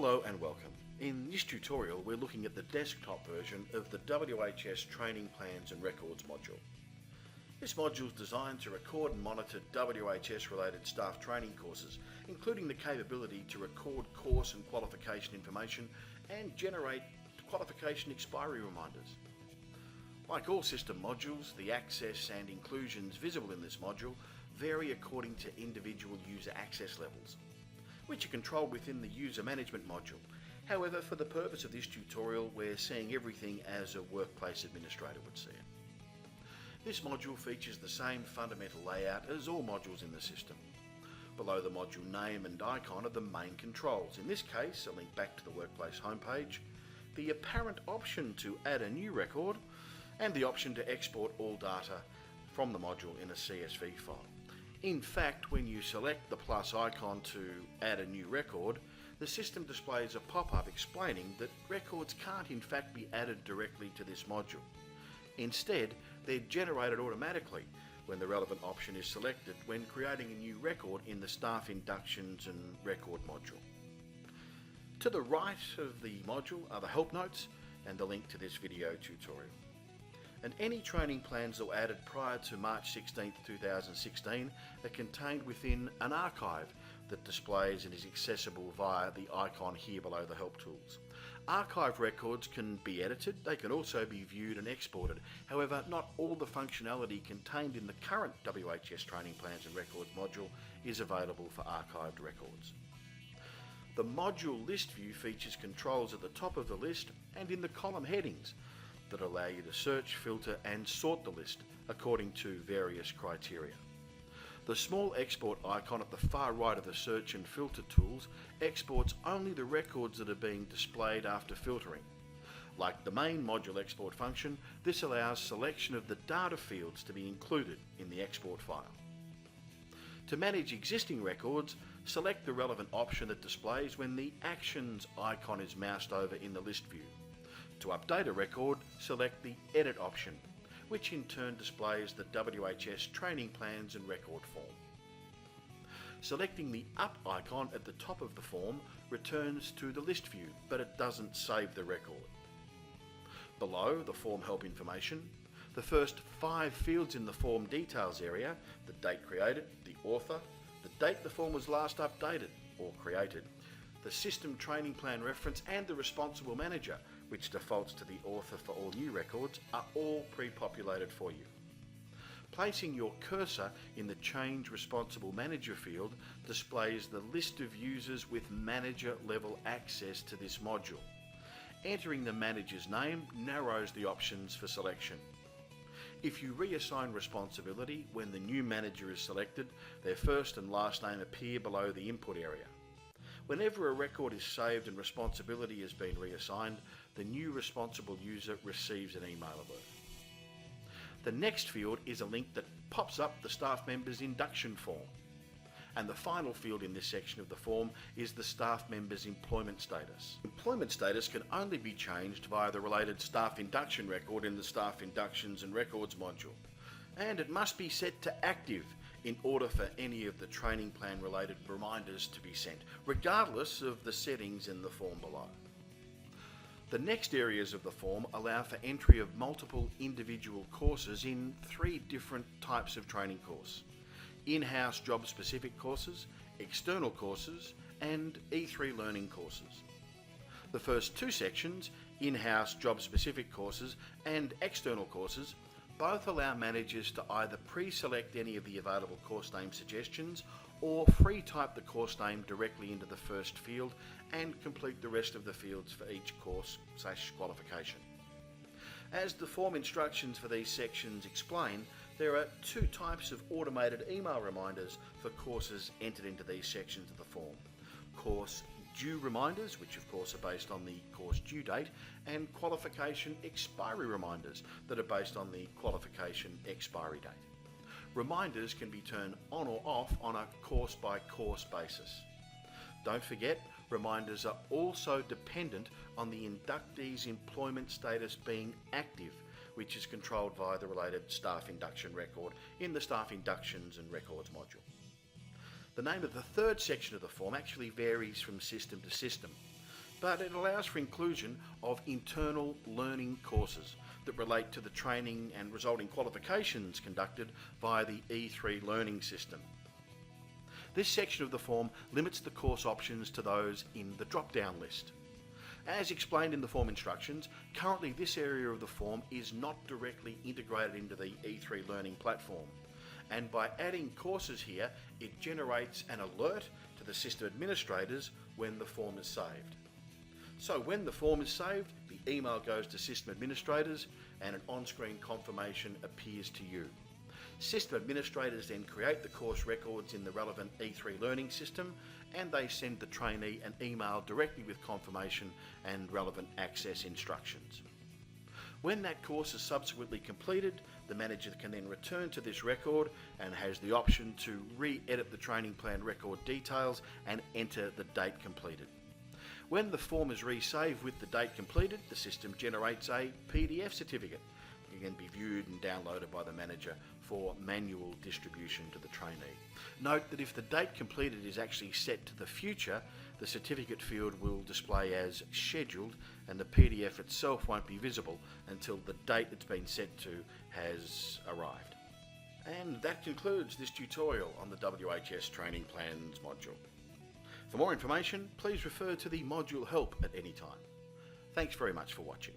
Hello and welcome. In this tutorial we're looking at the desktop version of the WHS Training Plans and Records module. This module is designed to record and monitor WHS related staff training courses, including the capability to record course and qualification information and generate qualification expiry reminders. Like all system modules, the access and inclusions visible in this module vary according to individual user access levels, which are controlled within the user management module. However, for the purpose of this tutorial, we're seeing everything as a workplace administrator would see it. This module features the same fundamental layout as all modules in the system. Below the module name and icon are the main controls. In this case, a link back to the workplace homepage, the apparent option to add a new record, and the option to export all data from the module in a CSV file. In fact, when you select the plus icon to add a new record, the system displays a pop-up explaining that records can't in fact be added directly to this module. Instead, they're generated automatically when the relevant option is selected when creating a new record in the Staff Inductions and Record module. To the right of the module are the help notes and the link to this video tutorial. And any training plans that were added prior to March 16, 2016 are contained within an archive that displays and is accessible via the icon here below the help tools. Archive records can be edited, they can also be viewed and exported. However, not all the functionality contained in the current WHS Training Plans and Records module is available for archived records. The module list view features controls at the top of the list and in the column headings that allow you to search, filter and sort the list according to various criteria. The small export icon at the far right of the search and filter tools exports only the records that are being displayed after filtering. Like the main module export function, this allows selection of the data fields to be included in the export file. To manage existing records, select the relevant option that displays when the Actions icon is moused over in the list view. To update a record, select the Edit option, which in turn displays the WHS Training Plans and Record form. Selecting the Up icon at the top of the form returns to the list view, but it doesn't save the record. Below the form help information, the first 5 fields in the form details area, the date created, the author, the date the form was last updated or created, the system training plan reference and the responsible manager, which defaults to the author for all new records, are all pre-populated for you. Placing your cursor in the Change Responsible Manager field displays the list of users with manager level access to this module. Entering the manager's name narrows the options for selection. If you reassign responsibility when the new manager is selected, their first and last name appear below the input area. Whenever a record is saved and responsibility has been reassigned, the new responsible user receives an email alert. The next field is a link that pops up the staff member's induction form. And the final field in this section of the form is the staff member's employment status. Employment status can only be changed via the related staff induction record in the Staff Inductions and Records module. And it must be set to active in order for any of the training plan related reminders to be sent, regardless of the settings in the form below. The next areas of the form allow for entry of multiple individual courses in 3 different types of training course: in-house job-specific courses, external courses, and E3 learning courses. The first 2 sections, in-house job-specific courses and external courses, both allow managers to either pre-select any of the available course name suggestions or free type the course name directly into the first field and complete the rest of the fields for each course/qualification. As the form instructions for these sections explain, there are 2 types of automated email reminders for courses entered into these sections of the form: course due reminders, which of course are based on the course due date, and qualification expiry reminders that are based on the qualification expiry date. Reminders can be turned on or off on a course by course basis. Don't forget, reminders are also dependent on the inductee's employment status being active, which is controlled via the related staff induction record in the Staff Inductions and Records module. The name of the 3rd section of the form actually varies from system to system. but it allows for inclusion of internal learning courses that relate to the training and resulting qualifications conducted via the E3 learning system. This section of the form limits the course options to those in the drop-down list. As explained in the form instructions, currently this area of the form is not directly integrated into the E3 learning platform, and by adding courses here, it generates an alert to the system administrators when the form is saved. So when the form is saved, the email goes to system administrators and an on-screen confirmation appears to you. System administrators then create the course records in the relevant E3 learning system, and they send the trainee an email directly with confirmation and relevant access instructions. When that course is subsequently completed, the manager can then return to this record and has the option to re-edit the training plan record details and enter the date completed. When the form is resaved with the date completed, the system generates a PDF certificate that can be viewed and downloaded by the manager for manual distribution to the trainee. Note that if the date completed is actually set to the future, the certificate field will display as scheduled and the PDF itself won't be visible until the date it's been set to has arrived. And that concludes this tutorial on the WHS Training Plans module. For more information, please refer to the module help at any time. Thanks very much for watching.